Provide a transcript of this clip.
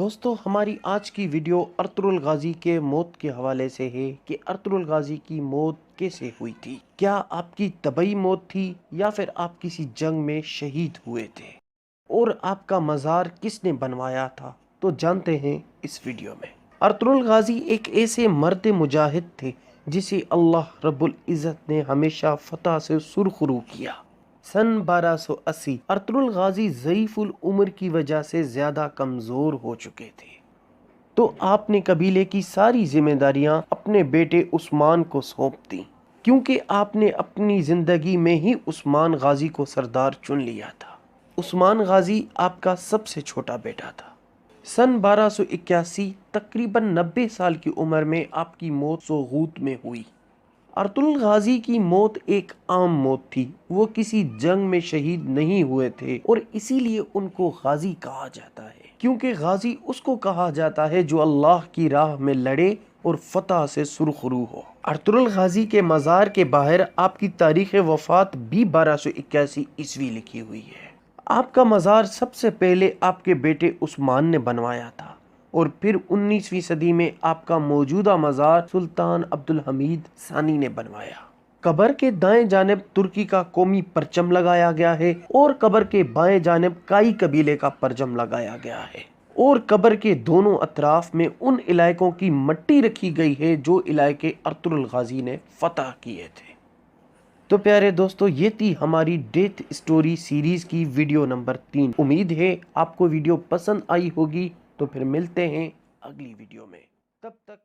दोस्तों, हमारी आज की वीडियो अर्तुगरुल गाजी के मौत के हवाले से है कि अर्तुगरुल गाजी की मौत कैसे हुई थी। क्या आपकी तबई मौत थी या फिर आप किसी जंग में शहीद हुए थे और आपका मज़ार किसने बनवाया था, तो जानते हैं इस वीडियो में। अर्तुगरुल गाजी एक ऐसे मर्द मुजाहिद थे जिसे अल्लाह रब्बुल इज़्ज़त ने हमेशा फतह से सुरखरू किया। सन 1280 अर्तुगरुल गाजी ज़ईफ़ुल उम्र की वजह से ज़्यादा कमज़ोर हो चुके थे, तो आपने कबीले की सारी जिम्मेदारियां अपने बेटे उस्मान को सौंप दी, क्योंकि आपने अपनी ज़िंदगी में ही उस्मान गाजी को सरदार चुन लिया था। उस्मान गाजी आपका सबसे छोटा बेटा था। सन 1281 तकरीबन 90 साल की उम्र में आपकी मौत सोगूत में हुई। अर्तुगरुल गाजी की मौत एक आम मौत थी। वो किसी जंग में शहीद नहीं हुए थे और इसीलिए उनको गाजी कहा जाता है, क्योंकि गाजी उसको कहा जाता है जो अल्लाह की राह में लड़े और फतह से सुरखरू हो। अर्तुगरुल गाजी के मज़ार के बाहर आपकी तारीख वफ़ात भी 1281 ईस्वी लिखी हुई है। आपका मज़ार सबसे पहले आपके बेटे उस्मान ने बनवाया था और फिर 19वीं सदी में आपका मौजूदा मज़ार सुल्तान अब्दुल हमीद सानी ने बनवाया। कब्र के दाएं जानिब तुर्की का कौमी परचम लगाया गया है और कब्र के बाएं जानिब काई कबीले का परचम लगाया गया है और कब्र के दोनों अतराफ में उन इलाकों की मिट्टी रखी गई है जो इलाके अर्तुगरुल गाजी ने फतह किए थे। तो प्यारे दोस्तों, ये थी हमारी डेथ स्टोरी सीरीज की वीडियो नंबर 3। उम्मीद है आपको वीडियो पसंद आई होगी। तो फिर मिलते हैं अगली वीडियो में। तब तक